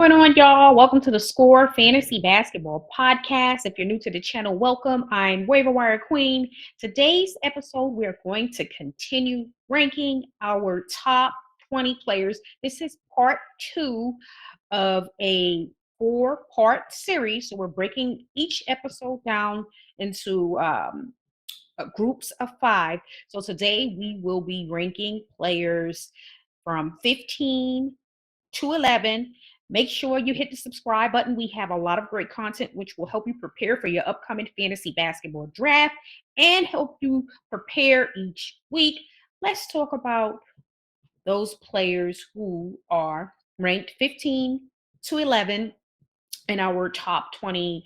Going on, y'all? Welcome to the Score Fantasy Basketball Podcast. If you're new to the channel, welcome. I'm Waiver Wire Queen. Today's episode, we're going to continue ranking our top 20 players. This is part 2 of a 4-part series. So we're breaking each episode down into groups of 5. So today we will be ranking players from 15 to 11. Make sure you hit the subscribe button. We have a lot of great content which will help you prepare for your upcoming fantasy basketball draft and help you prepare each week. Let's talk about those players who are ranked 15 to 11 in our top 20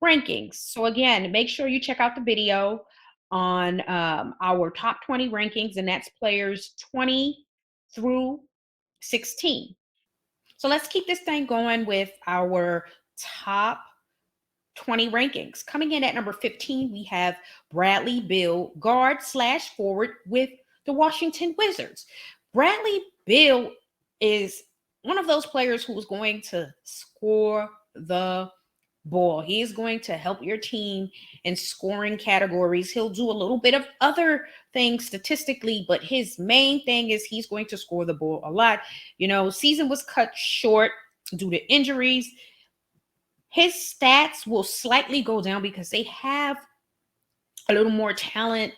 rankings. So again, make sure you check out the video on our top 20 rankings, and that's players 20 through 16. So let's keep this thing going with our top 20 rankings. Coming in at number 15, we have Bradley Beal, guard / forward with the Washington Wizards. Bradley Beal is one of those players who is going to score the ball. He is going to help your team in scoring categories. He'll do a little bit of other things statistically, but his main thing is he's going to score the ball a lot. You know, season was cut short due to injuries. His stats will slightly go down because they have a little more talent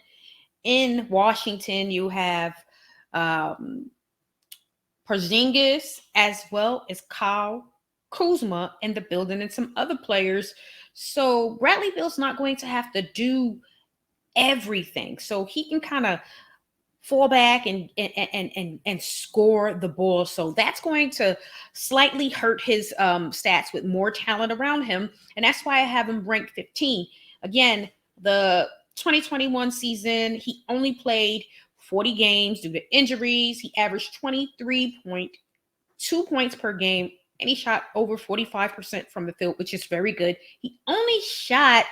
in Washington. You have Porzingis as well as Kyle Kuzma in the building and some other players. So Bradley Beal's not going to have to do everything. So he can kind of fall back and score the ball. So that's going to slightly hurt his stats with more talent around him. And that's why I have him ranked 15. Again, the 2021 season, he only played 40 games due to injuries. He averaged 23.2 points per game, and he shot over 45% from the field, which is very good. He only shot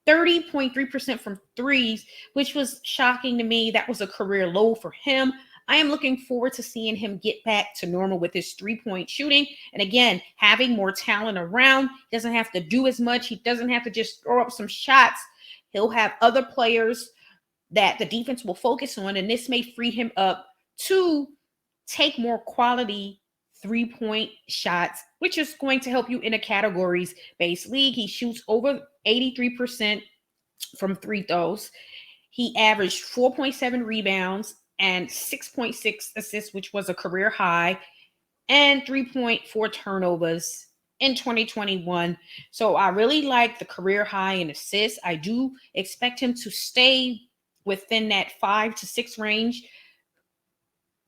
30.3% from threes, which was shocking to me. That was a career low for him. I am looking forward to seeing him get back to normal with his 3-point shooting. And again, having more talent around, he doesn't have to do as much. He doesn't have to just throw up some shots. He'll have other players that the defense will focus on, and this may free him up to take more quality 3-point shots, which is going to help you in a categories-based league. He shoots over 83% from free throws. He averaged 4.7 rebounds and 6.6 assists, which was a career high, and 3.4 turnovers in 2021. So I really like the career high in assists. I do expect him to stay within that 5 to 6 range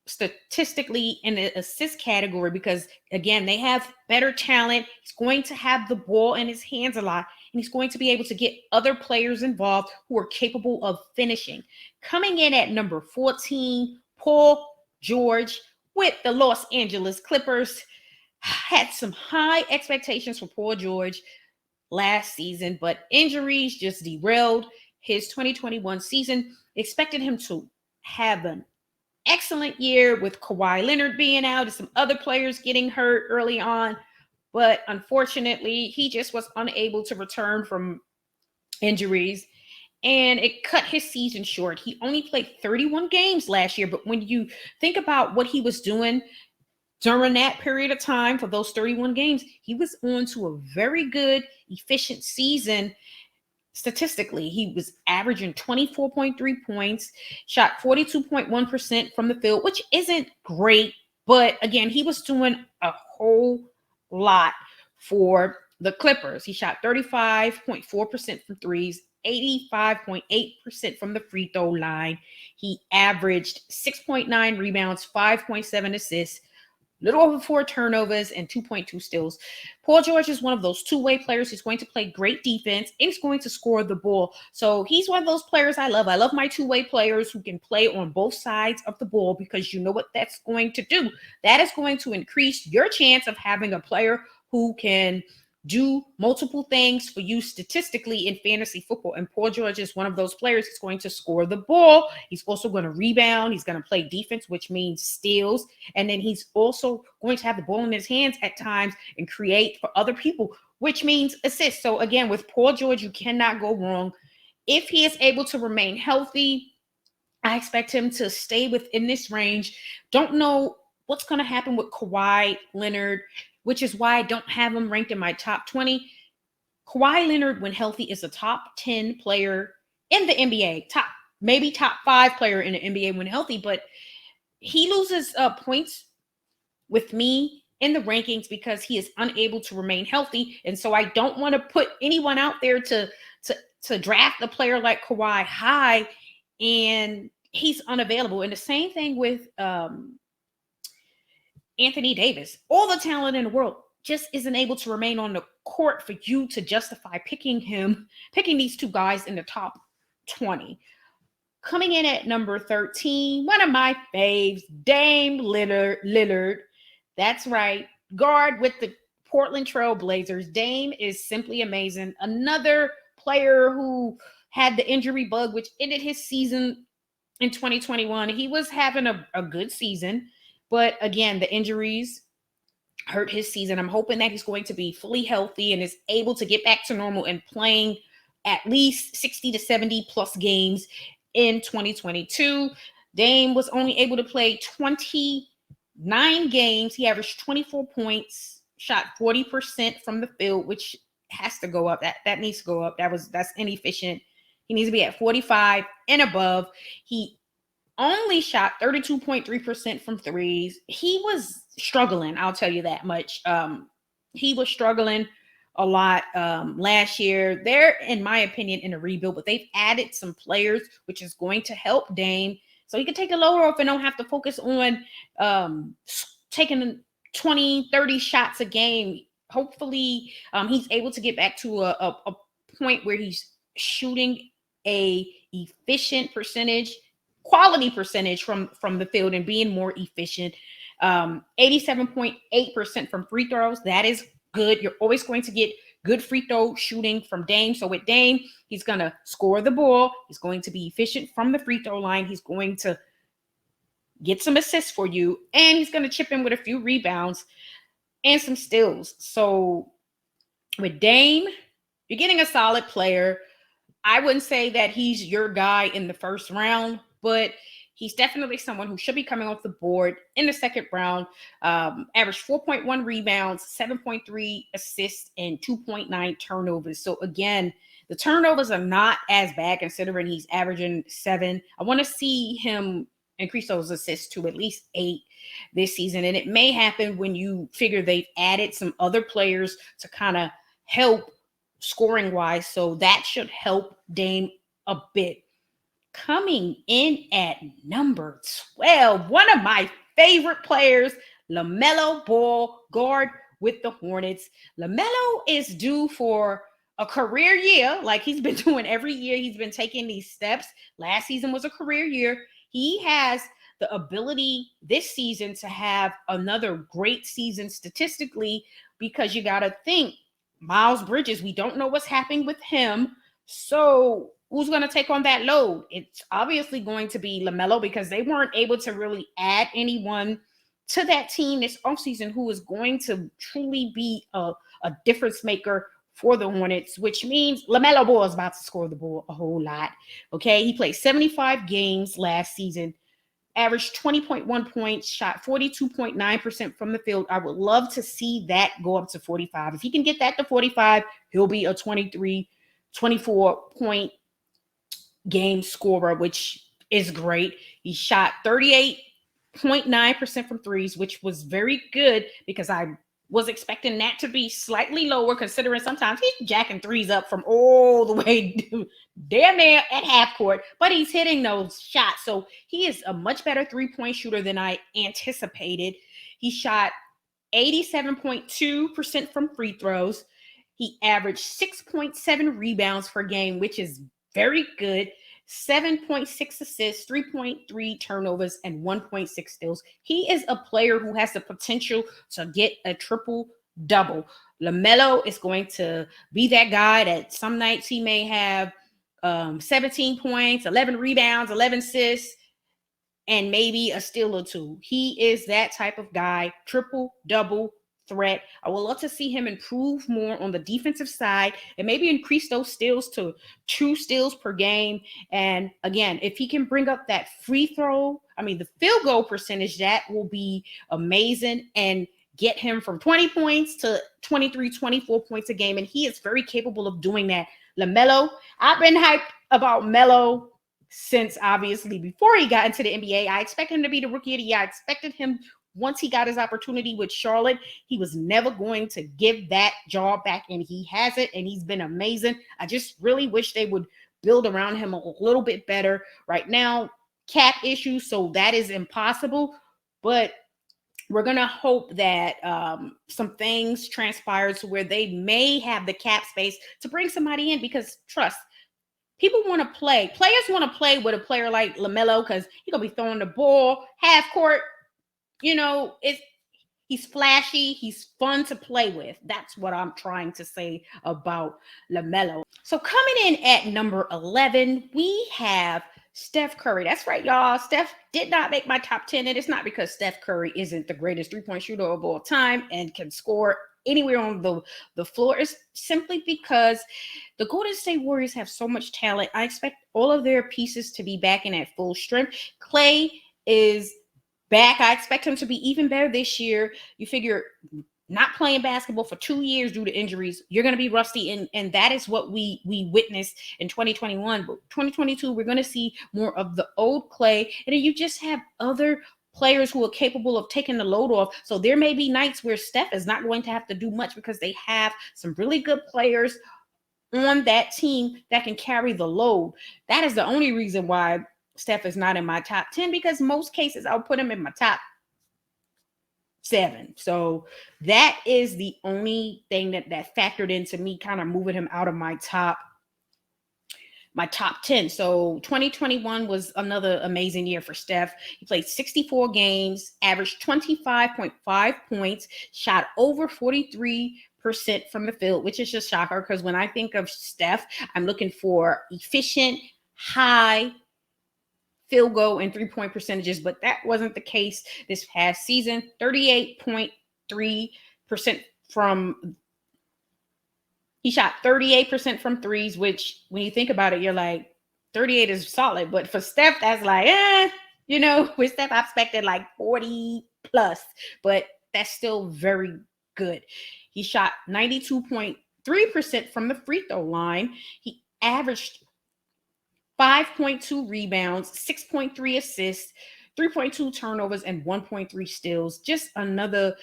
statistically in the assist category, because again, they have better talent. He's going to have the ball in his hands a lot, and he's going to be able to get other players involved who are capable of finishing. Coming in at number 14, Paul George with the Los Angeles Clippers. Had some high expectations for Paul George last season, but injuries just derailed his 2021 season. Expected him to have an excellent year with Kawhi Leonard being out and some other players getting hurt early on. But unfortunately, he just was unable to return from injuries, and it cut his season short. He only played 31 games last year, but when you think about what he was doing during that period of time for those 31 games, he was on to a very good, efficient season. Statistically, he was averaging 24.3 points, shot 42.1% from the field, which isn't great. But again, he was doing a whole lot for the Clippers. He shot 35.4% from threes, 85.8% from the free throw line. He averaged 6.9 rebounds, 5.7 assists, little over 4 turnovers, and 2.2 steals. Paul George is one of those two-way players. He's going to play great defense, and he's going to score the ball. So he's one of those players I love. I love my two-way players who can play on both sides of the ball, because you know what that's going to do. That is going to increase your chance of having a player who can do multiple things for you statistically in fantasy football. And Paul George is one of those players. He's going to score the ball. He's also going to rebound. He's going to play defense, which means steals. And then he's also going to have the ball in his hands at times and create for other people, which means assists. So again, with Paul George, you cannot go wrong. If he is able to remain healthy, I expect him to stay within this range. Don't know what's going to happen with Kawhi Leonard, which is why I don't have him ranked in my top 20. Kawhi Leonard, when healthy, is a top 10 player in the NBA, maybe top 5 player in the NBA when healthy, but he loses points with me in the rankings because he is unable to remain healthy. And so I don't want to put anyone out there to draft a player like Kawhi high and he's unavailable. And the same thing with Anthony Davis. All the talent in the world just isn't able to remain on the court for you to justify picking these two guys in the top 20. Coming in at number 13, one of my faves, Dame Lillard. That's right, guard with the Portland Trail Blazers. Dame is simply amazing. Another player who had the injury bug, which ended his season in 2021. He was having a good season, but again, the injuries hurt his season. I'm hoping that he's going to be fully healthy and is able to get back to normal and playing at least 60 to 70 plus games in 2022. Dame was only able to play 29 games. He averaged 24 points, shot 40% from the field, which has to go up. That needs to go up. That's inefficient. He needs to be at 45 and above. He only shot 32.3% from threes. He was struggling, I'll tell you that much. He was struggling a lot last year. They're, in my opinion, in a rebuild, but they've added some players, which is going to help Dame. So he can take a lower off and don't have to focus on taking 20, 30 shots a game. Hopefully, he's able to get back to a point where he's shooting a efficient percentage, quality percentage from the field and being more efficient. 87.8% from free throws. That is good. You're always going to get good free throw shooting from Dame. So with Dame, he's going to score the ball. He's going to be efficient from the free throw line. He's going to get some assists for you, and he's going to chip in with a few rebounds and some steals. So with Dame, you're getting a solid player. I wouldn't say that he's your guy in the first round, but he's definitely someone who should be coming off the board in the second round. Averaged 4.1 rebounds, 7.3 assists, and 2.9 turnovers. So again, the turnovers are not as bad considering he's averaging 7. I want to see him increase those assists to at least 8 this season. And it may happen when you figure they've added some other players to kind of help scoring wise. So that should help Dame a bit. Coming in at number 12, one of my favorite players, Lamelo Ball, guard with the Hornets. Lamelo is due for a career year, like he's been doing every year. He's been taking these steps. Last season was a career year. He has the ability this season to have another great season statistically, because you got to think, Miles Bridges, we don't know what's happening with him. So who's going to take on that load? It's obviously going to be Lamelo, because they weren't able to really add anyone to that team this offseason who is going to truly be a difference maker for the Hornets, which means Lamelo Ball is about to score the ball a whole lot. Okay, he played 75 games last season, averaged 20.1 points, shot 42.9% from the field. I would love to see that go up to 45. If he can get that to 45, he'll be a 23, 24-point game scorer, which is great. He shot 38.9% from threes, which was very good because I was expecting that to be slightly lower, considering sometimes he's jacking threes up from all the way damn near at half court, but he's hitting those shots. So he is a much better three-point shooter than I anticipated. He shot 87.2% from free throws. He averaged 6.7 rebounds per game, which is very good. 7.6 assists, 3.3 turnovers, and 1.6 steals. He is a player who has the potential to get a triple double. Lamelo is going to be that guy that some nights he may have 17 points, 11 rebounds, 11 assists, and maybe a steal or two. He is that type of guy, triple, double threat. I would love to see him improve more on the defensive side and maybe increase those steals to 2 steals per game. And again, if he can bring up that the field goal percentage, that will be amazing, and get him from 20 points to 23, 24 points a game. And he is very capable of doing that. Lamelo, I've been hyped about Melo since obviously before he got into the NBA. I expected him to be the rookie of the year. I expected him, once he got his opportunity with Charlotte, he was never going to give that job back, and he has it, and he's been amazing. I just really wish they would build around him a little bit better. Right now, cap issues, so that is impossible, but we're going to hope that some things transpire to where they may have the cap space to bring somebody in, because trust, people want to play. Players want to play with a player like Lamelo because he's going to be throwing the ball half court. He's flashy. He's fun to play with. That's what I'm trying to say about Lamelo. So coming in at number 11, we have Steph Curry. That's right, y'all. Steph did not make my top 10, and it's not because Steph Curry isn't the greatest three-point shooter of all time and can score anywhere on the floor. It's simply because the Golden State Warriors have so much talent. I expect all of their pieces to be back in at full strength. Klay is back. I expect him to be even better this year. You figure not playing basketball for 2 years due to injuries, you're going to be rusty, and that is what we witnessed in 2021. But 2022, we're going to see more of the old Klay, and then you just have other players who are capable of taking the load off. So there may be nights where Steph is not going to have to do much because they have some really good players on that team that can carry the load. That is the only reason why Steph is not in my top 10, because most cases I'll put him in my top 7. So that is the only thing that factored into me kind of moving him out of my top 10. So 2021 was another amazing year for Steph. He played 64 games, averaged 25.5 points, shot over 43% from the field, which is just a shocker, because when I think of Steph, I'm looking for efficient, high field goal and 3-point percentages, but that wasn't the case this past season. 38.3% he shot 38% from threes, which when you think about it, you're like, 38 is solid, but for Steph, that's like, with Steph, I expected like 40 plus, but that's still very good. He shot 92.3% from the free throw line. He averaged 5.2 rebounds, 6.3 assists, 3.2 turnovers, and 1.3 steals. Just another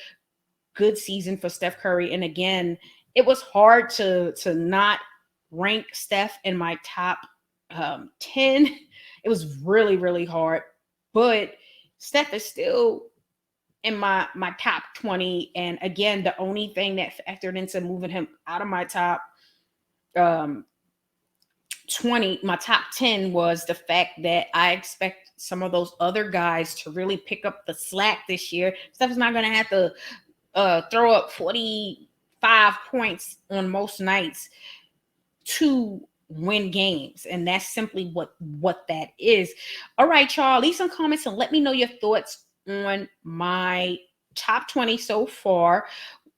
good season for Steph Curry. And again, it was hard to not rank Steph in my top 10. It was really, really hard. But Steph is still in my top 20. And again, the only thing that factored into moving him out of my top 20, my top 10, was the fact that I expect some of those other guys to really pick up the slack this year. Steph's not going to have to throw up 45 points on most nights to win games, and that's simply what that is. All right, y'all, leave some comments and let me know your thoughts on my top 20 so far.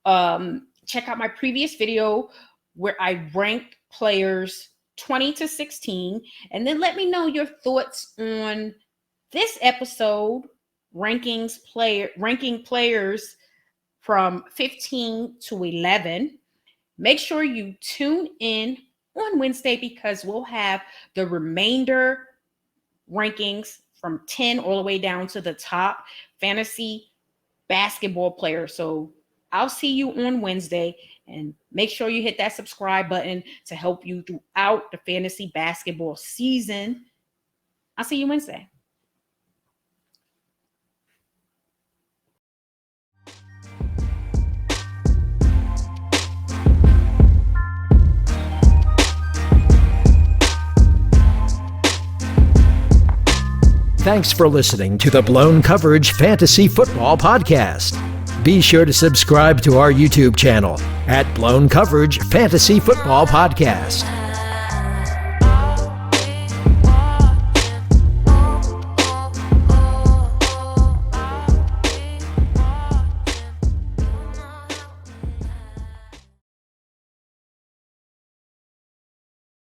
Check out my previous video where I ranked players 20 to 16, and then let me know your thoughts on this episode, ranking players from 15 to 11. Make sure you tune in on Wednesday, because we'll have the remainder rankings from 10 all the way down to the top fantasy basketball players. So I'll see you on Wednesday, and make sure you hit that subscribe button to help you throughout the fantasy basketball season. I'll see you Wednesday. Thanks for listening to the Blown Coverage Fantasy Football Podcast. Be sure to subscribe to our YouTube channel at Blown Coverage Fantasy Football Podcast.